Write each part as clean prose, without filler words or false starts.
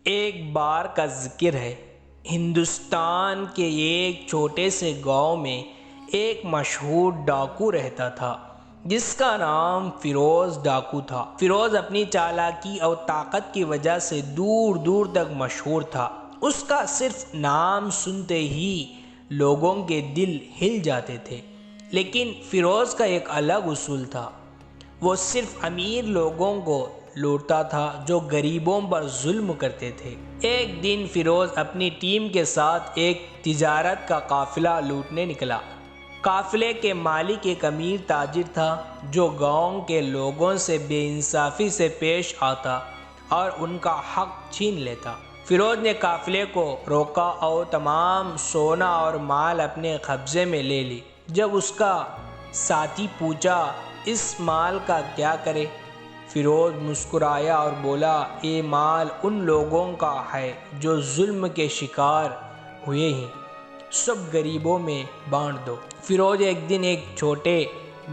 ایک بار کا ذکر ہے، ہندوستان کے ایک چھوٹے سے گاؤں میں ایک مشہور ڈاکو رہتا تھا جس کا نام فیروز ڈاکو تھا۔ فیروز اپنی چالاکی اور طاقت کی وجہ سے دور دور تک مشہور تھا۔ اس کا صرف نام سنتے ہی لوگوں کے دل ہل جاتے تھے۔ لیکن فیروز کا ایک الگ اصول تھا، وہ صرف امیر لوگوں کو لوٹتا تھا جو غریبوں پر ظلم کرتے تھے۔ ایک دن فیروز اپنی ٹیم کے ساتھ ایک تجارت کا قافلہ لوٹنے نکلا۔ قافلے کے مالک ایک امیر تاجر تھا جو گاؤں کے لوگوں سے بے انصافی سے پیش آتا اور ان کا حق چھین لیتا۔ فیروز نے قافلے کو روکا اور تمام سونا اور مال اپنے قبضے میں لے لی۔ جب اس کا ساتھی پوچھا اس مال کا کیا کرے، فیروز مسکرایا اور بولا، یہ مال ان لوگوں کا ہے جو ظلم کے شکار ہوئے ہیں، سب غریبوں میں بانٹ دو۔ فیروز ایک دن ایک چھوٹے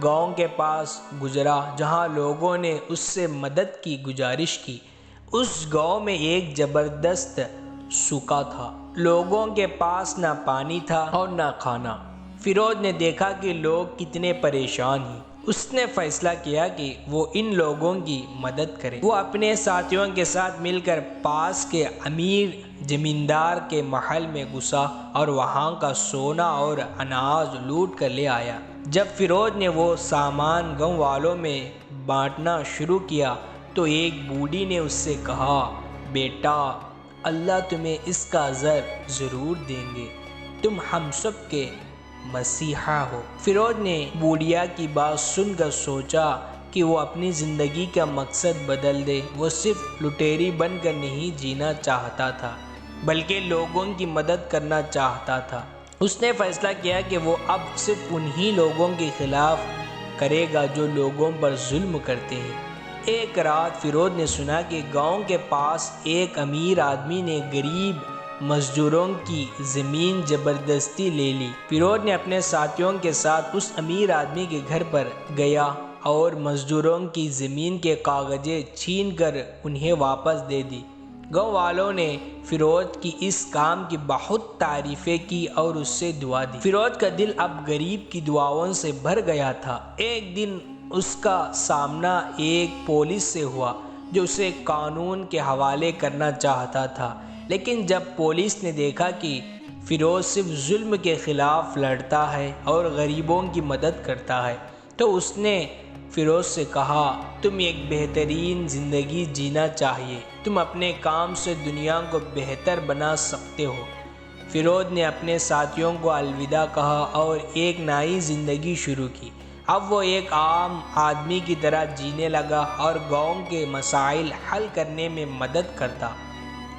گاؤں کے پاس گزرا جہاں لوگوں نے اس سے مدد کی گزارش کی۔ اس گاؤں میں ایک زبردست سوکھا تھا، لوگوں کے پاس نہ پانی تھا اور نہ کھانا۔ فیروز نے دیکھا کہ لوگ کتنے پریشان ہیں۔ اس نے فیصلہ کیا کہ وہ ان لوگوں کی مدد کرے۔ وہ اپنے ساتھیوں کے ساتھ مل کر پاس کے امیر زمیندار کے محل میں گھسا اور وہاں کا سونا اور اناج لوٹ کر لے آیا۔ جب فیروز نے وہ سامان گاؤں والوں میں بانٹنا شروع کیا تو ایک بوڑھی نے اس سے کہا، بیٹا، اللہ تمہیں اس کا اجر ضرور دیں گے، تم ہم سب کے مسیحا ہو۔ فیروز نے بوڑھیا کی بات سن کر سوچا کہ وہ اپنی زندگی کا مقصد بدل دے۔ وہ صرف لٹیری بن کر نہیں جینا چاہتا تھا بلکہ لوگوں کی مدد کرنا چاہتا تھا۔ اس نے فیصلہ کیا کہ وہ اب صرف انہی لوگوں کے خلاف کرے گا جو لوگوں پر ظلم کرتے ہیں۔ ایک رات فیروز نے سنا کہ گاؤں کے پاس ایک امیر آدمی نے غریب مزدوروں کی زمین زبردستی لے لی۔ فیروز نے اپنے ساتھیوں کے ساتھ اس امیر آدمی کے گھر پر گیا اور مزدوروں کی زمین کے کاغذیں چھین کر انہیں واپس دے دی۔ گاؤں والوں نے فیروز کی اس کام کی بہت تعریفیں کی اور اس سے دعا دی۔ فیروز کا دل اب غریب کی دعاؤں سے بھر گیا تھا۔ ایک دن اس کا سامنا ایک پولیس سے ہوا جو اسے قانون کے حوالے کرنا چاہتا تھا، لیکن جب پولیس نے دیکھا کہ فیروز صرف ظلم کے خلاف لڑتا ہے اور غریبوں کی مدد کرتا ہے تو اس نے فیروز سے کہا، تم ایک بہترین زندگی جینا چاہیے، تم اپنے کام سے دنیا کو بہتر بنا سکتے ہو۔ فیروز نے اپنے ساتھیوں کو الوداع کہا اور ایک نئی زندگی شروع کی۔ اب وہ ایک عام آدمی کی طرح جینے لگا اور گاؤں کے مسائل حل کرنے میں مدد کرتا۔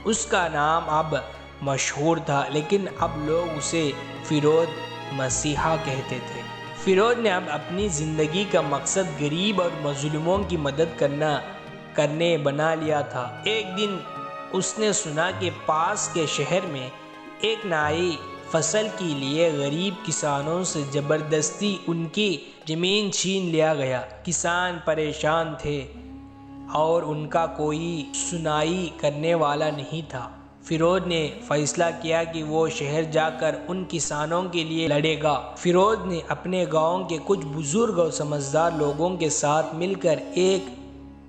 اس کا نام اب مشہور تھا، لیکن اب لوگ اسے فیروز مسیحا کہتے تھے۔ فیروز نے اب اپنی زندگی کا مقصد غریب اور مظلوموں کی مدد کرنے بنا لیا تھا۔ ایک دن اس نے سنا کہ پاس کے شہر میں ایک نئی فصل کے لیے غریب کسانوں سے زبردستی ان کی زمین چھین لیا گیا۔ کسان پریشان تھے اور ان کا کوئی سنوائی کرنے والا نہیں تھا۔ فیروز نے فیصلہ کیا کہ وہ شہر جا کر ان کسانوں کے لیے لڑے گا۔ فیروز نے اپنے گاؤں کے کچھ بزرگ اور سمجھدار لوگوں کے ساتھ مل کر ایک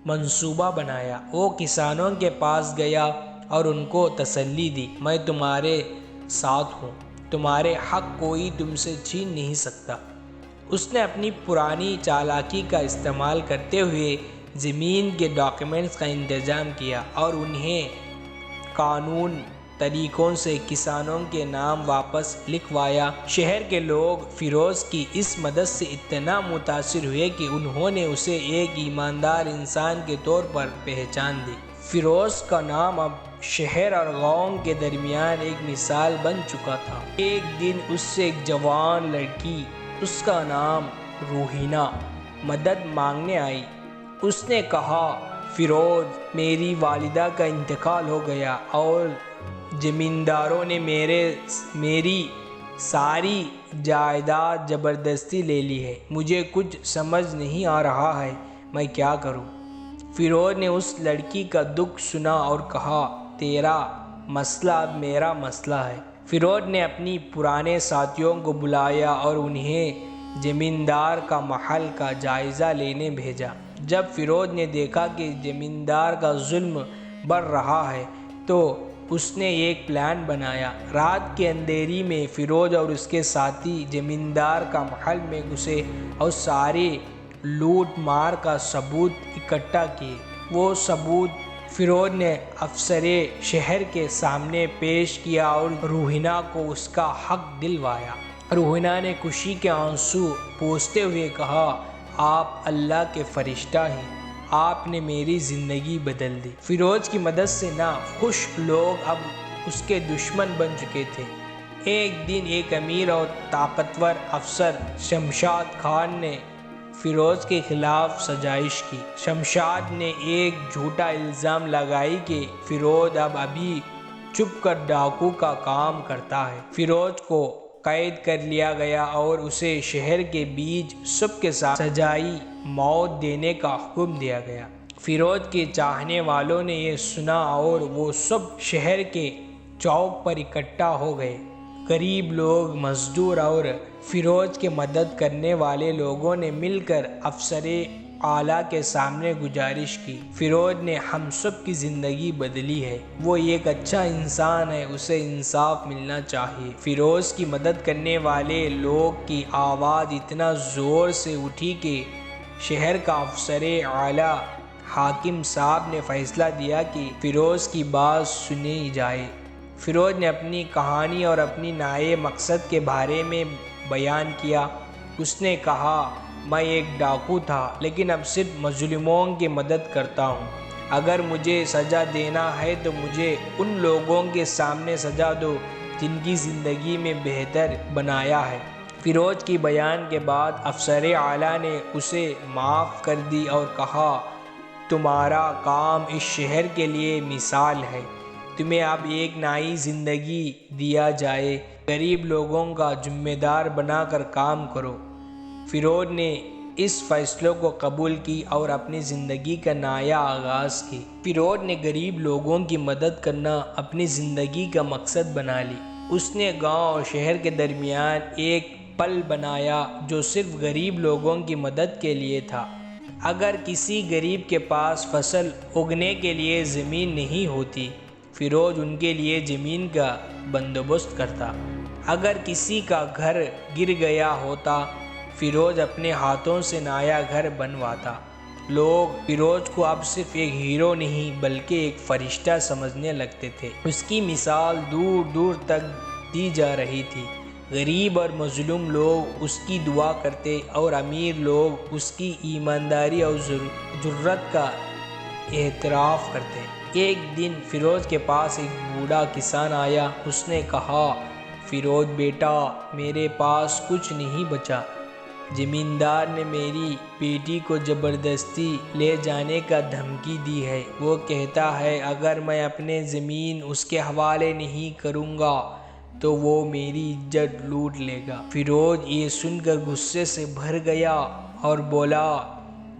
منصوبہ بنایا۔ وہ کسانوں کے پاس گیا اور ان کو تسلی دی، میں تمہارے ساتھ ہوں، تمہارے حق کوئی تم سے چھین نہیں سکتا۔ اس نے اپنی پرانی چالاکی کا استعمال کرتے ہوئے زمین کے ڈاکیومنٹس کا انتظام کیا اور انہیں قانون طریقوں سے کسانوں کے نام واپس لکھوایا۔ شہر کے لوگ فیروز کی اس مدد سے اتنا متاثر ہوئے کہ انہوں نے اسے ایک ایماندار انسان کے طور پر پہچان دی۔ فیروز کا نام اب شہر اور گاؤں کے درمیان ایک مثال بن چکا تھا۔ ایک دن اس سے ایک جوان لڑکی، اس کا نام روحینہ، مدد مانگنے آئی۔ اس نے کہا، فیروز، میری والدہ کا انتقال ہو گیا اور زمینداروں نے میری ساری جائیداد زبردستی لے لی ہے، مجھے کچھ سمجھ نہیں آ رہا ہے میں کیا کروں۔ فیروز نے اس لڑکی کا دکھ سنا اور کہا، تیرا مسئلہ اب میرا مسئلہ ہے۔ فیروز نے اپنی پرانے ساتھیوں کو بلایا اور انہیں زمیندار کا محل کا جائزہ لینے بھیجا۔ جب فیروز نے دیکھا کہ زمیندار کا ظلم بڑھ رہا ہے تو اس نے ایک پلان بنایا۔ رات کے اندھیری میں فیروز اور اس کے ساتھی زمیندار کا محل میں گھسے اور سارے لوٹ مار کا ثبوت اکٹھا کیے۔ وہ ثبوت فیروز نے افسر شہر کے سامنے پیش کیا اور روحینہ کو اس کا حق دلوایا۔ روحینہ نے خوشی کے آنسو پوچھتے ہوئے کہا، آپ اللہ کے فرشتہ ہیں، آپ نے میری زندگی بدل دی۔ فیروز کی مدد سے ناخوش لوگ اب اس کے دشمن بن چکے تھے۔ ایک دن ایک امیر اور طاقتور افسر شمشاد خان نے فیروز کے خلاف سازش کی۔ شمشاد نے ایک جھوٹا الزام لگائی کہ فیروز اب ابھی چھپ کر ڈاکو کا کام کرتا ہے۔ فیروز کو قید کر لیا گیا اور اسے شہر کے بیچ سب کے ساتھ سزائے موت دینے کا حکم دیا گیا۔ فیروز کے چاہنے والوں نے یہ سنا اور وہ سب شہر کے چوک پر اکٹھا ہو گئے۔ غریب لوگ، مزدور اور فیروز کی مدد کرنے والے لوگوں نے مل کر افسر اعلیٰ کے سامنے گزارش کی، فیروز نے ہم سب کی زندگی بدلی ہے، وہ ایک اچھا انسان ہے، اسے انصاف ملنا چاہیے۔ فیروز کی مدد کرنے والے لوگ کی آواز اتنا زور سے اٹھی کہ شہر کا افسر اعلیٰ حاکم صاحب نے فیصلہ دیا کہ فیروز کی بات سنی جائے۔ فیروز نے اپنی کہانی اور اپنی نئے مقصد کے بارے میں بیان کیا۔ اس نے کہا، میں ایک ڈاکو تھا لیکن اب صرف مظلوموں کی مدد کرتا ہوں۔ اگر مجھے سزا دینا ہے تو مجھے ان لوگوں کے سامنے سزا دو جن کی زندگی میں بہتر بنایا ہے۔ فیروز کی بیان کے بعد افسر اعلیٰ نے اسے معاف کر دی اور کہا، تمہارا کام اس شہر کے لیے مثال ہے، تمہیں اب ایک نئی زندگی دیا جائے، غریب لوگوں کا ذمہ دار بنا کر کام کرو۔ فیروز نے اس فیصلے کو قبول کی اور اپنی زندگی کا نیا آغاز کی۔ فیروز نے غریب لوگوں کی مدد کرنا اپنی زندگی کا مقصد بنا لی۔ اس نے گاؤں اور شہر کے درمیان ایک پل بنایا جو صرف غریب لوگوں کی مدد کے لیے تھا۔ اگر کسی غریب کے پاس فصل اگنے کے لیے زمین نہیں ہوتی، فیروز ان کے لیے زمین کا بندوبست کرتا۔ اگر کسی کا گھر گر گیا ہوتا، فیروز اپنے ہاتھوں سے نیا گھر بنواتا۔ لوگ فیروز کو اب صرف ایک ہیرو نہیں بلکہ ایک فرشتہ سمجھنے لگتے تھے۔ اس کی مثال دور دور تک دی جا رہی تھی۔ غریب اور مظلوم لوگ اس کی دعا کرتے اور امیر لوگ اس کی ایمانداری اور جرات کا اعتراف کرتے۔ ایک دن فیروز کے پاس ایک بوڑھا کسان آیا۔ اس نے کہا، فیروز بیٹا، میرے پاس کچھ نہیں بچا، زمیندار نے میری بیٹی کو زبردستی لے جانے کا دھمکی دی ہے۔ وہ کہتا ہے اگر میں اپنے زمین اس کے حوالے نہیں کروں گا تو وہ میری عزت لوٹ لے گا۔ فیروز یہ سن کر غصے سے بھر گیا اور بولا،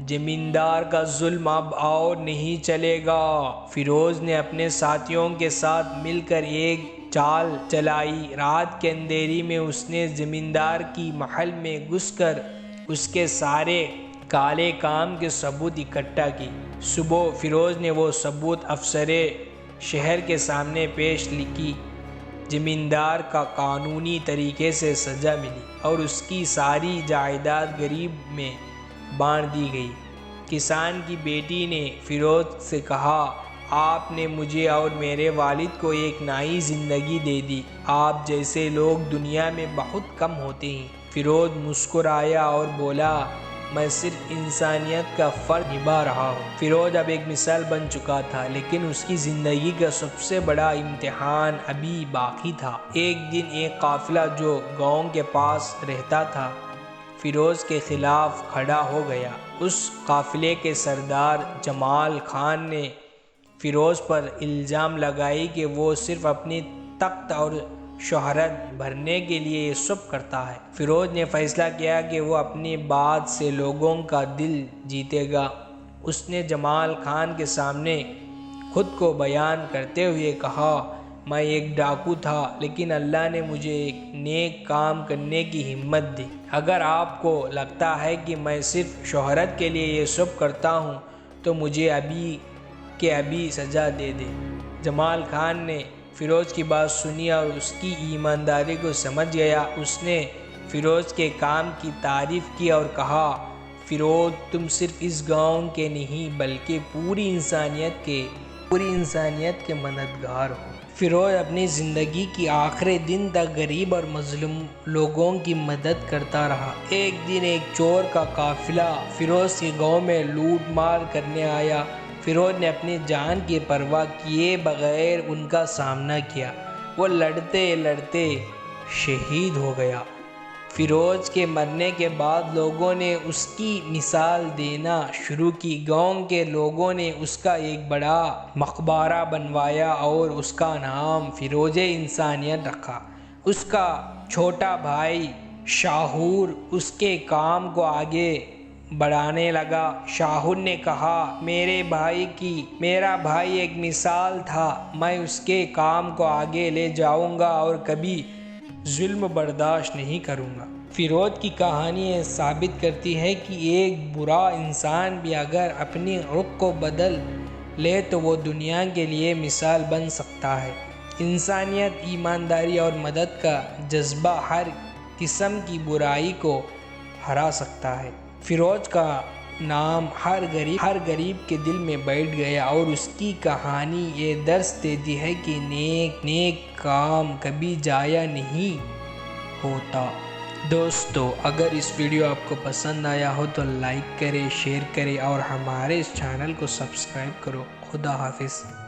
زمیندار کا ظلم اب اور نہیں چلے گا۔ فیروز نے اپنے ساتھیوں کے ساتھ مل کر ایک چال چلائی۔ رات کے اندھیری میں اس نے زمیندار کی محل میں گھس کر اس کے سارے کالے کام کے ثبوت اکٹھا کی۔ صبح فیروز نے وہ ثبوت افسر شہر کے سامنے پیش کی۔ زمیندار کا قانونی طریقے سے سزا ملی اور اس کی ساری جائیداد غریب میں بانٹ دی گئی۔ کسان کی بیٹی نے فیروز سے کہا، آپ نے مجھے اور میرے والد کو ایک نئی زندگی دے دی، آپ جیسے لوگ دنیا میں بہت کم ہوتے ہیں۔ فیروز مسکرایا اور بولا، میں صرف انسانیت کا فرض نبھا رہا ہوں۔ فیروز اب ایک مثال بن چکا تھا لیکن اس کی زندگی کا سب سے بڑا امتحان ابھی باقی تھا۔ ایک دن ایک قافلہ جو گاؤں کے پاس رہتا تھا فیروز کے خلاف کھڑا ہو گیا۔ اس قافلے کے سردار جمال خان نے فیروز پر الزام لگائی کہ وہ صرف اپنی تخت اور شہرت بھرنے کے لیے یہ سب کرتا ہے۔ فیروز نے فیصلہ کیا کہ وہ اپنی بات سے لوگوں کا دل جیتے گا۔ اس نے جمال خان کے سامنے خود کو بیان کرتے ہوئے کہا، میں ایک ڈاکو تھا لیکن اللہ نے مجھے ایک نیک کام کرنے کی ہمت دی۔ اگر آپ کو لگتا ہے کہ میں صرف شہرت کے لیے یہ سب کرتا ہوں تو مجھے ابھی کے ابھی سزا دے دے۔ جمال خان نے فیروز کی بات سنی اور اس کی ایمانداری کو سمجھ گیا۔ اس نے فیروز کے کام کی تعریف کی اور کہا، فیروز تم صرف اس گاؤں کے نہیں بلکہ پوری انسانیت کے مددگار ہو۔ فیروز اپنی زندگی کی آخری دن تک غریب اور مظلوم لوگوں کی مدد کرتا رہا۔ ایک دن ایک چور کا قافلہ فیروز کے گاؤں میں لوٹ مار کرنے آیا۔ فیروز نے اپنی جان کی پرواہ کیے بغیر ان کا سامنا کیا۔ وہ لڑتے لڑتے شہید ہو گیا۔ فیروز کے مرنے کے بعد لوگوں نے اس کی مثال دینا شروع کی۔ گاؤں کے لوگوں نے اس کا ایک بڑا مقبرہ بنوایا اور اس کا نام فیروز انسانیت رکھا۔ اس کا چھوٹا بھائی شاہور اس کے کام کو آگے بڑھانے لگا۔ شاہور نے کہا، میرا بھائی ایک مثال تھا، میں اس کے کام کو آگے لے جاؤں گا اور کبھی ظلم برداشت نہیں کروں گا۔ فیروز کی کہانی یہ ثابت کرتی ہے کہ ایک برا انسان بھی اگر اپنی رخ کو بدل لے تو وہ دنیا کے لیے مثال بن سکتا ہے۔ انسانیت، ایمانداری اور مدد کا جذبہ ہر قسم کی برائی کو ہرا سکتا ہے۔ فیروز کا نام ہر غریب کے دل میں بیٹھ گیا اور اس کی کہانی یہ درس دیتی ہے کہ نیک کام کبھی ضائع نہیں ہوتا۔ دوستو، اگر اس ویڈیو آپ کو پسند آیا ہو تو لائک کریں، شیئر کریں اور ہمارے اس چینل کو سبسکرائب کرو۔ خدا حافظ۔